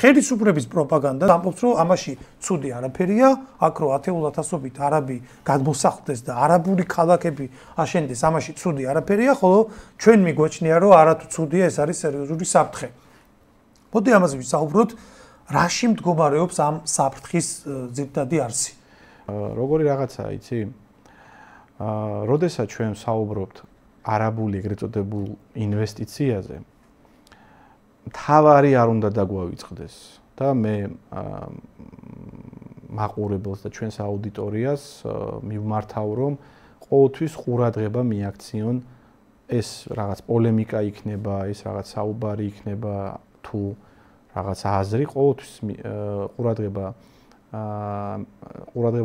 ხელისუფლების პროპაგანდა ამბობს, რომ ამაში ცუდი არაფერია, აქ რო ათეულათასობით არაბი გადმოსახლდეს და არაბული ქალაქები აშენდეს, ამაში ცუდი არაფერია, ხოლო ჩვენ მიგვაჩნია, რომ არათუ ცუდია, ეს არის სერიოზული საფრთხე. მოდი ამაზე ვისაუბროთ, რაში მდგომარეობს ამ საფრთხის ძირითადი არსი? როგორი რაღაცაა, იცი? როდესაც ჩვენ საუბრობთ არაბული ეგრეთ წოდებულ ინვესტიციაზე, თავარი არ უნდა დაგვავიწყდეს და მე მაყურებელს და ჩვენს აუდიტორიას მივმართავ, რომ ყოველთვის ყურადღება მიაქციონ ეს რაღაც პოლემიკა იქნება, ეს რაღაც საუბარი იქნება თუ რაღაც აზრი, ყოველთვის ყურადღება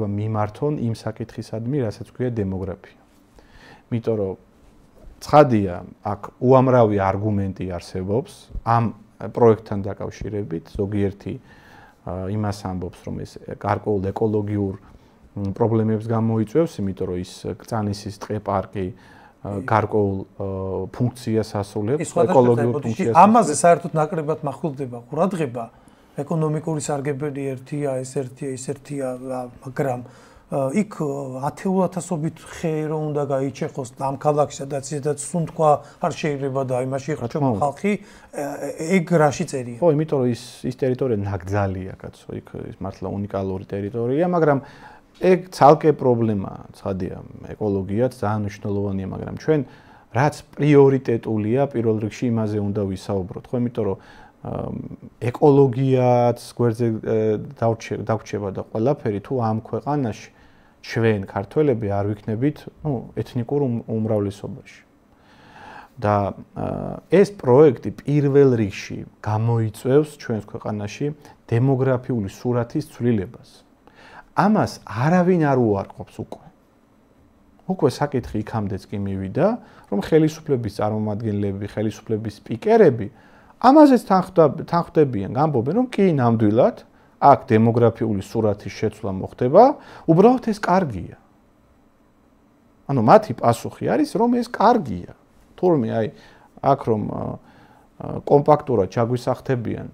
მიმართონ იმ საკითხისადმი, რასაც ქვია დემოგრაფია. იმიტომ რომ ცხადია, აქ უამრავი არგუმენტი არსებობს ამ პროექტთან დაკავშირებით, ზოგიერთი იმას ამბობს, რომ ეს გარკვეულ ეკოლოგიურ პრობლემებს გამოიწვევს, იმიტომ რომ ის კრწანისის ტყე-პარკი გარკვეულ ფუნქციას ასრულებს, ეკოლოგიურ ფუნქციას. ამაზე საერთოდ ნაკლებად მახვილდება ყურადღება, ეკონომიკური სარგებელი ერთია, ეს ერთია, ის ერთია, მაგრამ იქ ათეულათასობით ხე რო უნდა გაიჩეხოს ამ ქალაქში, სადაც ისედაც სუნთქვა არ შეიძლება და იმაში ხრჩება ხალხი, ეგ რაში წერია? ხო, იმიტომ რომ ის ტერიტორია ნაკრძალია, კაცო, იქ მართლა უნიკალური ტერიტორია, მაგრამ ეგ ცალკე პრობლემაა, ცხადია, ეკოლოგიაც ძალიან მნიშვნელოვანია, მაგრამ ჩვენ რაც პრიორიტეტულია, პირველ რიგში იმაზე უნდა ვისაუბროთ, ხო, იმიტომ რომ ეკოლოგიაც გვერდზე დავრჩება და ყველაფერი თუ ამ ქვეყანაში ჩვენ ქართველები არ ვიქნებით, ეთნიკურ უმრავლესობაში. და ეს პროექტი პირველ რიგში გამოიწვევს ჩვენს ქვეყანაში დემოგრაფიული სურათის ცვლილებას. ამას არავინ არ უარყოფს უკვე. უკვე საკითხი იქამდეც კი მივიდა, რომ ხელისუფლების წარმომადგენლები, ხელისუფლების სპიკერები ამაზეც თანხმდებიან, გამბობენ, რომ კი ნამდვილად აქ დემოგრაფიული სურათის შეცვლა მოხდება, უბრალოდ ეს კარგია. ანუ მათი პასუხი არის, რომ ეს კარგია. თურმე აი აქ რომ კომპაქტურად ჩაგვისახთებიან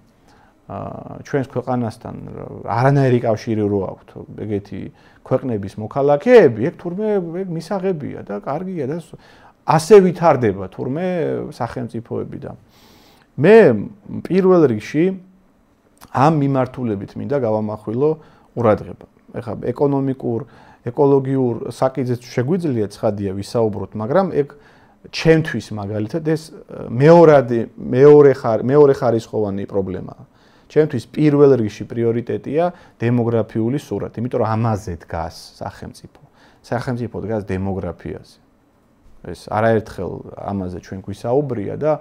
ჩვენს ქვეყანასთან არანაირი კავშირი რო აქვთ ეგეთი ქვეყნების მოქალაქეები, ეგ თურმე ეგ მისაღებია და კარგია და ასე ვითარდება თურმე სახელმწიფოები და მე პირველ რიგში ამ მიმართულებით მინდა გავამახვილო ყურადღება. ეხლა ეკოლოგიურ საკითხებს შეგვიძლია ცხადია ვისაუბროთ, მაგრამ ეგ ჩემთვის მაგალითად ეს მეორე ხარისხოვანი პრობლემაა. ჩემთვის პირველ რიგში პრიორიტეტია დემოგრაფიული სურათი, იმიტომ რომ ამაზე დგას სახელმწიფო. სახელმწიფო დგას დემოგრაფიაზე. ეს არაერთხელ ამაზე ჩვენ გვისაუბრია და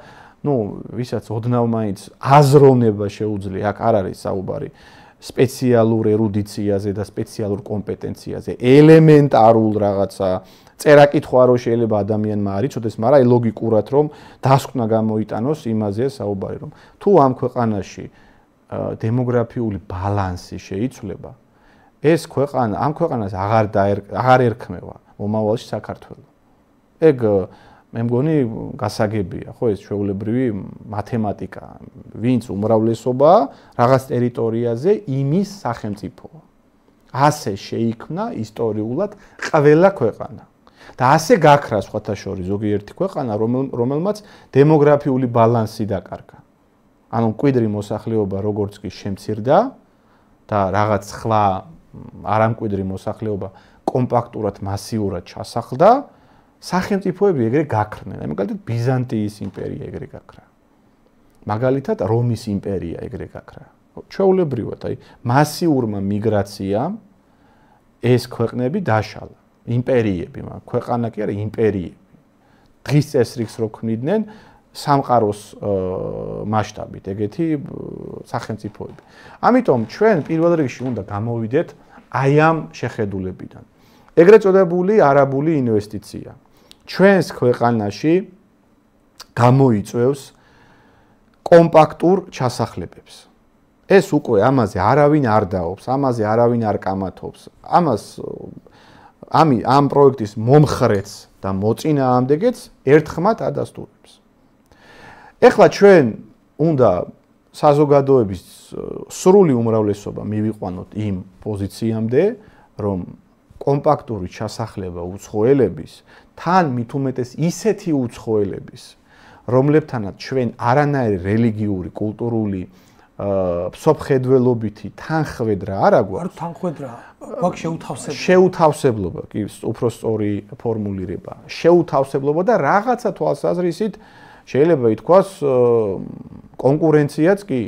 ვისაც ოდნავ მაინც აზროვნება შეუძლია, აქ არ არის საუბარი სპეციალურ ერუდიციაზე და სპეციალურ კომპეტენციაზე, ელემენტარულ რაღაცა წერა-კითხვა რო შეიძლება ადამიანმა არ იცოდეს, მაგრამ ლოგიკურად რომ დასკვნა გამოიტანოს, იმაზეა საუბარი, რომ თუ ამ ქვეყანაში დემოგრაფიული ბალანსი შეიცვლება, ეს ამ ქვეყანას აღარ ერქმევა მომავალში საქართველო. ეგ მე მგონი გასაგებია, ხო ეს ჩვეულებრივი მათემატიკა, ვინც უმრავლესობაა რაღაც ტერიტორიაზე იმის სახელმწიფოა. ასე შეიქმნა ისტორიულად ყველა ქვეყანა. და ასე გაქრა სხვათა შორის ზოგიერთი ქვეყანა, რომელმაც დემოგრაფიული ბალანსი დაკარგა. ანუ მკვიდრი მოსახლეობა როგორც კი შემცირდა და რაღაც სხვა არამკვიდრი მოსახლეობა კომპაქტურად, მასიურად ჩასახლდა, სახელმწიფოები ეგრე გაქრნენ. მაგალითად ბიზანტიის იმპერია ეგრე გაქრა. მაგალითად რომის იმპერია ეგრე გაქრა. ჩვეულებრივად, აი მასიურმა მიგრაციამ ეს ქვეყნები დაშალა. იმპერიები, ქვეყანა კი არა, იმპერიები. დღის წესრიგს რო ქმნიდნენ სამყაროს მასშტაბით ეგეთი სახელმწიფოები. ამიტომ ჩვენ პირველ რიგში უნდა გამოვიდეთ აი ამ შეხედულებიდან. ეგრეთ წოდებული არაბული ინვესტიცია ჩვენს ქვეყანაში გამოიწვევს კომპაქტურ ჩასახლებებს. ეს უკვე ამაზე არავინ არ დაობს, ამაზე არავინ არ კამათობს. ამ პროექტის მომხრეც და მოწინააღმდეგეც ერთხმად ადასტურებს. ეხლა ჩვენ უნდა საზოგადოების სრული უმრავლესობა მივიყვანოთ იმ პოზიციამდე, რომ კომპაქტური ჩასახლება უცხოელების თან მით უმეტეს ისეთი უცხოელების, რომლებთანაც ჩვენ არანაირი რელიგიური, კულტურული მსოფლმხედველობითი თანხwebdra არ აქვს. თანხwebdra, გვაქვს შეუთავსებლობა. შეუთავსებლობა, კი, უფრო სწორი ფორმულირება. შეუთავსებლობა და რაღაცა თვალსაზრისით შეიძლება ითქვას კონკურენციაც კი.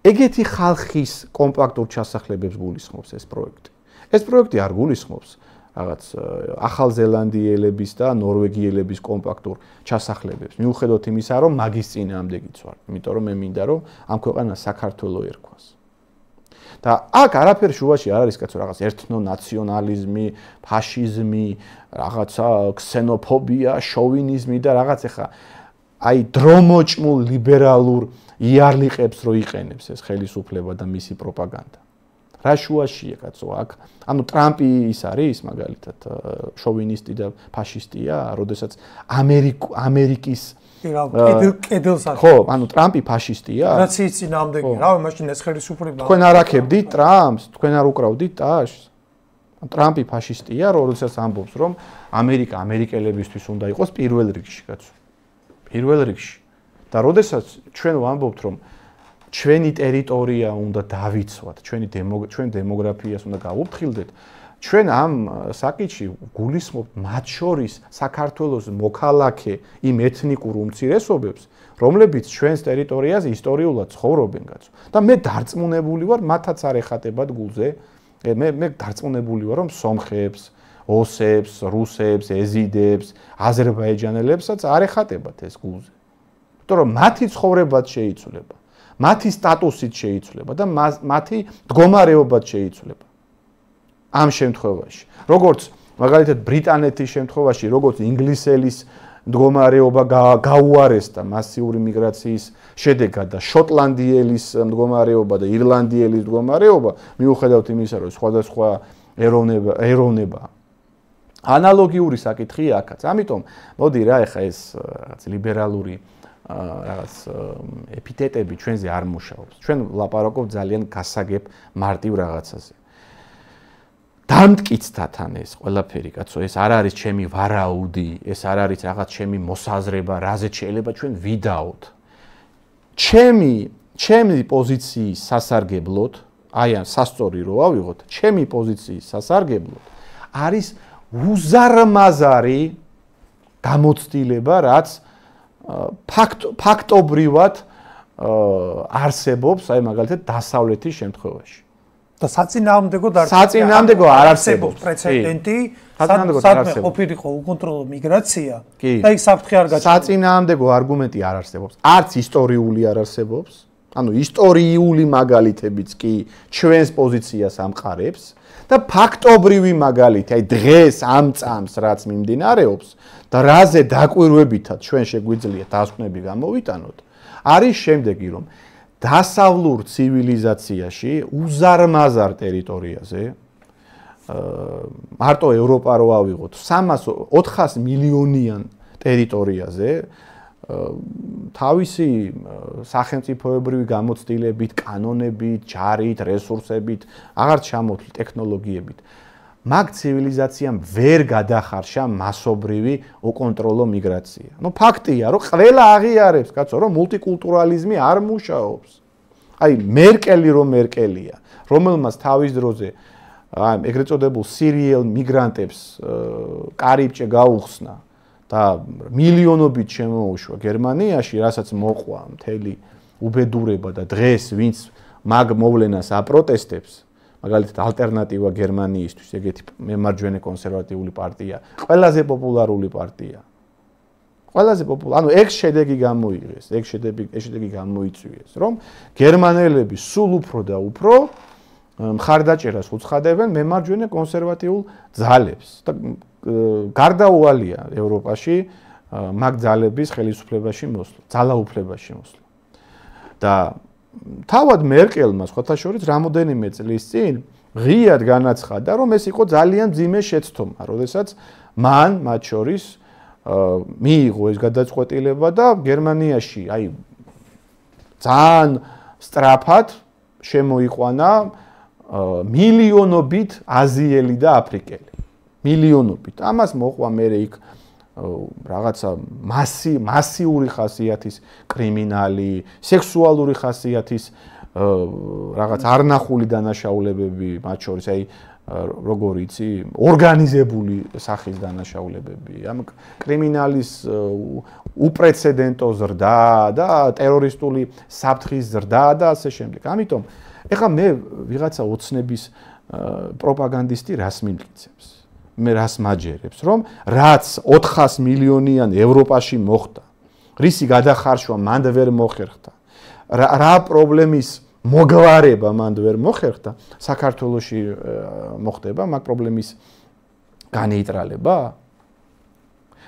ეგეთი ხალხის კომპაქტურ ჩასახლებებს გულისხმობს ეს პროექტი. ეს პროექტი არ გულისხმობს რაღაც ახალზელანდიელების და ნორვეგიელების კომპაქტურ ჩასახლებებს. მიუხედავად იმისა, რომ მაგის წინააღმდეგიც ვარ, იმიტომ რომ მე მინდა რომ ამ ქვეყანას საქართველო ერქვას. და აქ არაფერი შუაში არ არის კაცო რაღაც ერთნონაციონალიზმი, ფაშიზმი, რაღაცა ქსენოფობია, შოვინიზმი და რაღაც ეხა აი დრომოჭმულ ლიბერალურ იარლიყებს რო იყენებს ეს ხელისუფლება და მისი პროპაგანდა. რა შუაშია კაცო აქ? ანუ ტრამპი ის არის მაგალითად შოვინისტი და ფაშისტია, როდესაც ამერიკის კედელს არის. ხო, ანუ ტრამპი ფაშისტია? ნაციის წინააღმდეგია. რავი, მაშინ ეს ხელისუფლება. თქვენ არ აქებდით ტრამპს? თქვენ არ უკრავდით ტაშს? ტრამპი ფაშისტია, როდესაც ამბობს რომ ამერიკა ამერიკელებისთვის უნდა იყოს პირველ რიგში, კაცო. პირველ რიგში. და როდესაც ჩვენ ვამბობთ რომ ჩვენი ტერიტორია უნდა დავიცვათ, ჩვენ დემოგრაფიას უნდა გავუფრთხილდეთ. ჩვენ ამ საკითხში გულისხმობთ მათ შორის საქართველოს მოქალაქე იმ ეთნიკურ უმცირესობებს, რომლებიც ჩვენს ტერიტორიაზე ისტორიულად ცხოვრობენ, კაცო. და მე დარწმუნებული ვარ, მათაც არ ეხატებათ გულზე. მე დარწმუნებული ვარ, რომ სომხებს, ოსებს, რუსებს, ეზიდებს, აზერბაიჯანელებსაც არ ეხატებათ ეს გულზე. იმიტომ რომ მათი ცხოვრებაც შეიცვლება. მათი სტატუსით შეიცვლება და მათი მდგომარეობაც შეიცვლება. ამ შემთხვევაში, როგორც მაგალითად ბრიტანეთის შემთხვევაში, როგორც ინგლისელის მდგომარეობა გაუარესდა მასიური მიგრაციის შედეგად და შოტლანდიელის მდგომარეობა და ირლანდიელის მდგომარეობა, მიუხედავად იმისა, რომ სხვადასხვა ეროვნება ანალოგიური საკითხია აქაც. ამიტომ მოდი რა ეხა ეს რაღაც ლიბერალური რაღაც ეპითეტები ჩვენზე არ მუშაობს. ჩვენ ვლაპარაკობთ ძალიან გასაგებ მარტივ რაღაცაზე. დამტკიცდათან ეს ყველაფერი, კაცო, ეს არ არის ჩემი ვარაუდი, ეს არ არის რაღაც ჩემი მოსაზრება, რაზეც შეიძლება ჩვენ ვიდაოთ. ჩემი პოზიციის სასარგებლოდ, აი ამ სასწორი რო ავიღოთ, ჩემი პოზიციის სასარგებლოდ არის უზარმაზარი გამოცდილება, რაც ფაქტობრივად არსებობს, აი მაგალითად დასავლეთის შემთხვევაში. და საწინააღმდეგოდ არ არსებობს პრეცედენტი, სადმე ყოფილიყო უკონტროლო მიგრაცია და იქ საფრთხე არ გაჩნდა. საწინააღმდეგო არგუმენტი არ არსებობს. არც ისტორიული არ არსებობს. ანუ ისტორიული მაგალითებიც კი ჩვენს პოზიციას ამყარებს და ფაქტობრივი მაგალითი, აი დღეს ამ წამს რაც მიმდინარეობს და რაზე დაკვირვებითაც ჩვენ შეგვიძლია დასკვნები გამოვიტანოთ, არის შემდეგი, რომ დასავლურ ცივილიზაციაში უზარმაზარ ტერიტორიაზე მარტო ევროპა რო ავიღოთ 400 მილიონიან ტერიტორიაზე თავისი სახელმწიფოებრივი გამოცდილებით, კანონებით, ჯარით, რესურსებით, აღარ ჩამოთვლით ტექნოლოგიებით. მაგ ცივილიზაციამ ვერ გადახარშა მასობრივი უკონტროლო მიგრაცია. ნუ ფაქტია, რომ ყველა აღიარებს, კაცო, რომ მულტიკულტურალიზმი არ მუშაობს. აი, მერკელი რომ მერკელია, რომელმაც თავის დროზე ეგრეთ წოდებულ სირიელ მიგრანტებს კარიბჭე გაუხსნა და მილიონობით შემოუშვა გერმანიაში, რასაც მოყვა მთელი უბედურება და დღეს ვინც მაგ მოვლენას აპროტესტებს, მაგალითად ალტერნატივა გერმანიისთვის, ეგეთი მემარჯვენე კონსერვატიული პარტია, ყველაზე პოპულარული პარტია. ყველაზე პოპულარული, ანუ ეგ შედეგი გამოიღეს, ეგ შედეგი გამოიწვიეს, რომ გერმანელები სულ უფრო და უფრო მხარდაჭერას უცხადებენ მემარჯვენე კონსერვატიულ ძალებს და გარდაუვალია ევროპაში მაგ ძალების ხელისუფლებაში მოსვლა, ძალაუფლებაში მოსვლა. და თავად მერკელმა სხვათა შორის რამოდენიმე წლის წინ ღიად განაცხადა, რომ ეს იყო ძალიან მძიმე შეცდომა, როდესაც მან მათ შორის მიიღო ეს გადაწყვეტილება და გერმანიაში, აი ძალიან სწრაფად შემოიყვანა მილიონობით აზიელი და აფრიკელი. მილიონობით. ამას მოყვა მე იქ რაღაცა მასიური ხასიათის კრიმინალი, სექსუალური ხასიათის რაღაც არნახული დანაშაულებები, მათ შორის აი როგორ იცი, ორგანიზებული სახის დანაშაულებები, ამ კრიმინალის უპრეცედენტო ზრდა და ტერორისტული საფრთხის ზრდა და ასე შემდეგ. ამიტომ ეხლა მე ვიღაცა ოცნების პროპაგანდისტი რას მიმტკიცებს? მე რას მაჯერებს, რომ რაც 400 მილიონიან ევროპაში მოხდა, რისი გადახარშვა მანდ ვერ მოხერხდა, რა პრობლემის მოგვარება მანდ ვერ მოხერხდა, საქართველოში მოხდება მაგ პრობლემის განეიტრალება?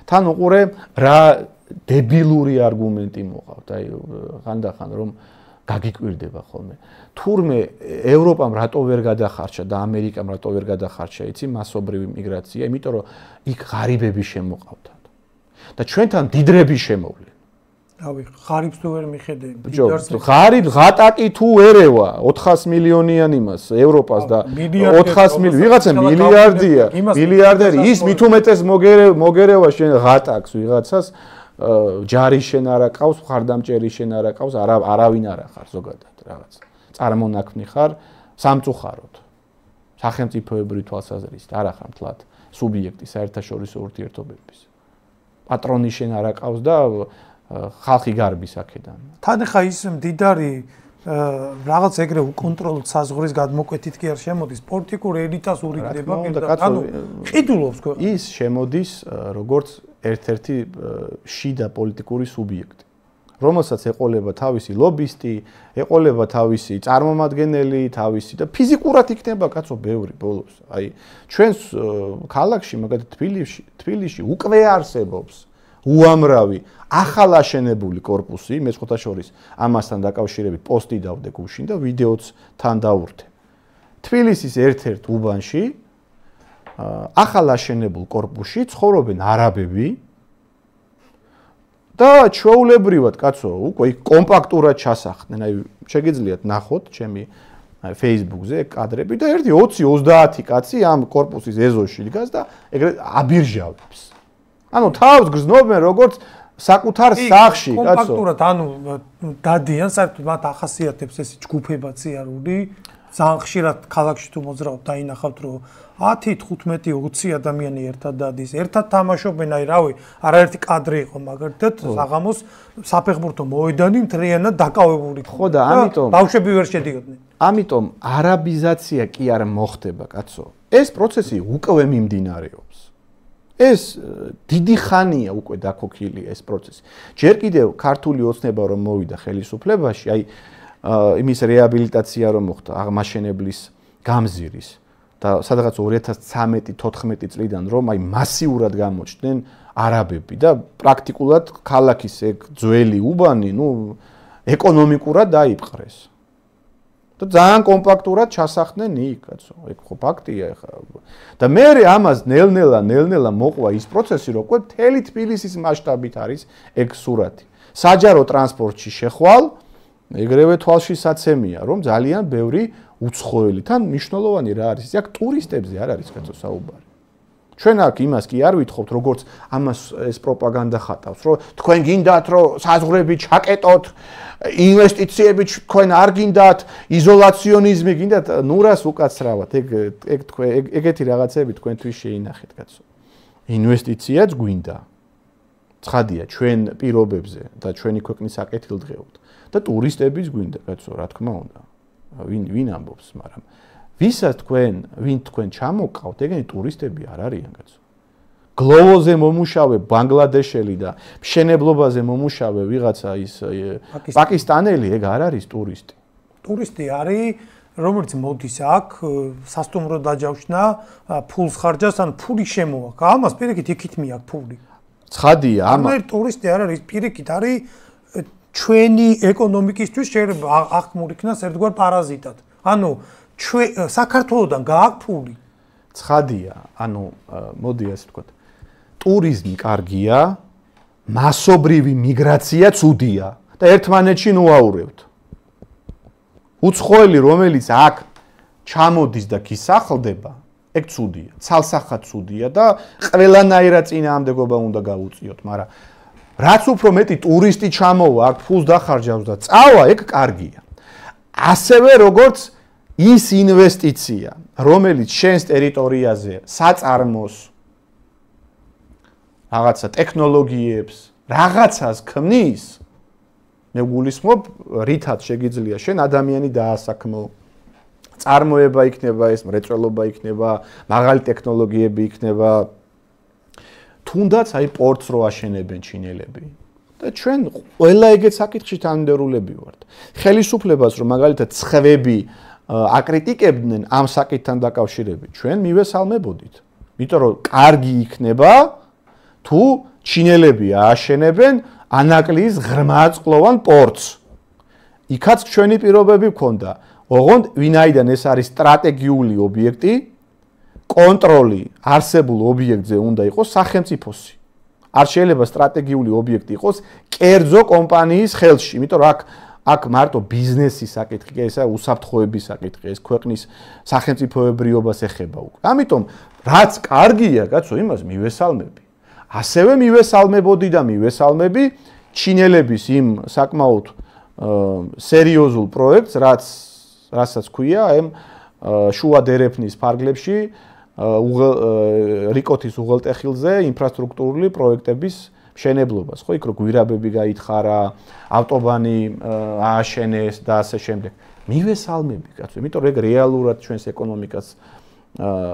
თან უყურე რა დებილური არგუმენტი მოყავთ, აი ხანდახან რომ გაგიკვირდება ხოლმე. თურმე ევროპამ რატო ვერ გადახარშა და ამერიკამ რატო ვერ გადახარშა, იცი, მასობრივი მიგრაცია, იმიტომ რომ იქ ღარიბები შემოყავდათ. და ჩვენთან დიდრები შემოვლენ. რავი, ღარიბს თუ ვერ მიხედები. ღარიბ ღატაკი თუ ერევა 400 მილიონიან იმას ევროპას და 400 მილიონი ვიღაცა მილიარდია, მილიარდერი ის მით უმეტეს მოგერევა შენ ღატაკს ვიღაცას ჯარი შენ არ აყავს, ხარდამჭერი შენ არ აყავს, არავინ არ ახარ ზოგადად რაღაც. წარმონაქმნი ხარ სამწუხაროდ. სახელმწიფოებრივი თვალსაზრისით არ ახარ მთლად სუბიექტი საერთაშორისო ურთიერთობების. პატრონი შენ არ აყავს და ხალხი გარბის აქედან. თან ხა ის მდიდარი რაღაც ეგრე უკონტროლოდ საზღვრის გადმოკვეთით კი არ შემოდის, პოლიტიკურ ელიტას ურიგდება პირდაპირ. ანუ ყიდულობს ქვეყანას. ის შემოდის როგორც ერთ-ერთი შიდა პოლიტიკური სუბიექტი, რომელსაც ეყოლება თავისი ლობისტი, ეყოლება თავისი წარმომადგენელი, თავისი და ფიზიკურად იქნება კაცო ბევრი ბოლოს. აი ჩვენს ქალაქში, მაგალითად თბილისში უკვე არსებობს უამრავი ახალ აშენებული კორპუსი, მე ხოთაშორის ამასთან დაკავშირებით პოსტი დავდე გუშინ და ვიდეოც თან დავურთე. თბილისის ერთ-ერთ უბანში ახალ აშენებულ კორპუსში ცხოვრობენ არაბები და ჩვეულებრივად კაცო უკვე კომპაქტურად ჩასახდნენ, აი შეგიძლიათ ნახოთ ჩემი Facebook-ზე კადრები და ერთი 20-30 კაცი ამ კორპუსის ეზოში დგას და ეგრე აბირჟავებს. ანუ თავს გრძნობენ როგორც საკუთარ სახში, კაცო. კომპაქტურად, ანუ დადიან, საერთოდ მათ ახასიათებს ეს ჯგუფებაც იარული. ძალიან ხშირად ქალაქში თუ მოძრაობ დაინახავთ, რომ 10, 15, 20 ადამიანი ერთად დადის, ერთად თამაშობენ, აი რავი, არაერთი კადრი იყო მაგალითად, საღამოს საფეხბურთო მოედანი მთლიანად დაკავებული. ხო და ამიტომ ბავშვები ვერ შედიოდნენ. ამიტომ არაბიზაცია კი არ მოხდება, კაცო. ეს პროცესი უკვე მიმდინარეობს. ეს დიდი ხანია უკვე დაქოქილი ეს პროცესი. ჯერ კიდევ ქართული ოცნება რომ მოვიდა ხელისუფლებაში, აი იმის რეაბილიტაცია რომ მოხდა აღმაშენებლის გამზირის და სადღაც 2013-14 წლიდან რომ აი მასიურად გამოჩნდნენ არაბები და პრაქტიკულად ქალაქის ეგ ძველი უბანი, ნუ ეკონომიკურად დაიპყრეს. და ძალიან კომპაქტურად ჩასახდნენ იქ, კაცო. ეგ ხო ფაქტია ხა. და მე ამას ნელ-ნელა მოყვა ის პროცესი, რომ უკვე მთელი თბილისის მასშტაბით არის ეგ სურათი. საჯარო ტრანსპორტში შეხვალ, ეგრევე თვალში საცემია, რომ ძალიან ბევრი უცხოელი თან მნიშვნელოვანი რა არის. აქ ტურისტებზე არ არის კაცო საუბარი. ჩვენ აქ იმას კი არ ვითხოვთ, როგორც ამას ეს პროპაგანდა ხატავს, რომ თქვენ გინდათ, რომ საზღვრები ჩაკეტოთ, ინვესტიციები თქვენ არ გინდათ, იზოლაციონიზმი გინდათ, ნურას უკაცრავად. ეგეთი რაღაცები თქვენთვის შეინახეთ, კაცო. ინვესტიციაც გვინდა. ცხადია, ჩვენ პირობებზე და ჩვენი ქვეყნის აკეთილდღეობთ და ტურისტების გვინდა, კაცო, რა თქმა უნდა. ვინ ამბობს, მაგრამ ვინ თქვენ ჩამოყავთ, ეგენი ტურისტები არ არიან, კაცო. გლოვოზე მომუშავე ბანგლადეშელი და მშენებლობაზე მომუშავე ვიღაცა ის პაკისტანელი, ეგ არ არის ტურისტი. ტურისტი არის, რომელიც მოდის აქ, სასტუმრო დაჯავშნა, ფულს ხარჯავს, ან ფული შემოაქვს. ამას პირიქით იქით მიაქვს ფული. ცხადია, ამერ ტურისტი არ არის, პირიქით არის ჩვენი ეკონომიკისთვის შეიძლება აღქმულ იქნას ერთგვარ პარაზიტად. ანუ საქართველოსდან გააქვს ფული. ცხადია, ანუ მოდი ასე ვთქვათ. ტურიზმი კარგია, მასობრივი მიგრაცია ცუდია. და ერთმანეთში ნუაურებთ. უცხოელი, რომელიც აქ ჩამოდის და გისახლდება, ეგ ცუდია, ცალსახად ცუდია და ყველანაირად წინააღმდეგობა უნდა გავუწიოთ, მაგრამ რაც უფრო მეტი ტურისტი ჩამოვა, აქ ფულს დახარჯავს და წავა, ეგ კარგია. ასევე როგორც ის ინვესტიცია, რომელიც შენს ტერიტორიაზე საწარმოს რაღაცა ტექნოლოგიებს, რაღაცას ქმნის, მე გულისხმობ, რითაც შეგიძლია შენ ადამიანი დაასაქმო, წარმოება იქნება ეს, მრეწველობა იქნება, მაღალი ტექნოლოგიები იქნება, თუნდაც აი პორტს რო აშენებენ ჩინელები. და ჩვენ ყველა ეგეთ საკითხში თანმიმდევრულები ვართ. ხელისუფლებას რომ მაგალითად ცხვები აკრიტიკებდნენ ამ საკითხთან დაკავშირებით, ჩვენ მივესალმებოდით. იმიტომ რომ კარგი იქნება თუ ჩინელები ააშენებენ ანაკლიის ღრმაწყლოვან პორტს. იქაც ჩვენი პირობები გქონდა. ოღონდ ვინაიდან ეს არის სტრატეგიული ობიექტი, კონტროლი არსებულ ობიექტზე უნდა იყოს სახელმწიფოსი. არ შეიძლება სტრატეგიული ობიექტი იყოს კერძო კომპანიის ხელში, იმიტომ რომ აქ მარტო ბიზნესის საკითხი, ესა უსაფრთხოების საკითხი, ეს ქვეყნის სახელმწიფოებრიობას ეხება უკვე. ამიტომ რაც კარგია, კაცო, იმას მივესალმები. ასევე მივესალმებოდი და მივესალმები ჩინელების იმ საკმაოდ სერიოზულ პროექტს, რასაც ქვია, შუა დერეფნის ფარგლებში რიკოთის უღელტეხილზე ინფრასტრუქტურული პროექტების მშენებლობას, ხო, იქ რო გვირაბები გაითხარა, ავტობანი ააშენეს და ასე შემდეგ. მივესალმები, კაცო, იმიტომ რომ ეგ რეალურად ჩვენს ეკონომიკას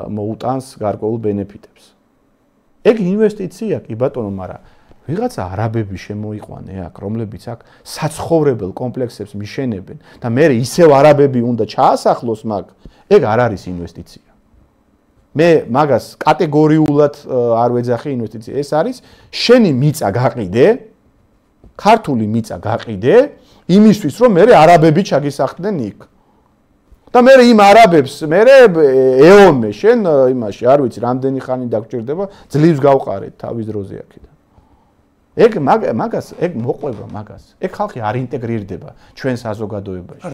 მოუტანს გარკვეულ ბენეფიტებს. ეგ ინვესტიცია კი ბატონო, მაგრამ ვიღაცა არაბები შემოიყვანე აქ, რომლებიც აქ საცხოვრებელ კომპლექსებს მიშენებენ და მე ისევ არაბები უნდა ჩაასახლოს მაგ, ეგ არ არის ინვესტიცია. მე მაგას კატეგორიულად არ ვეძახი ინვესტიცია. ეს არის შენი მიწა გაყიდე, ქართული მიწა გაყიდე, იმისთვის რომ მე არაბები ჩაგისახდნენ იქ. და მე იმ არაბებს მე ეომე შენ იმაში, არ ვიცი, რამდენი ხანი დაგჭირდება, ძლივს გავყარეთ თავის დროზე აქედან. ეგ მაგას, ეგ მოყვება მაგას. ეგ ხალხი არ ინტეგრირდება ჩვენ საზოგადოებაში.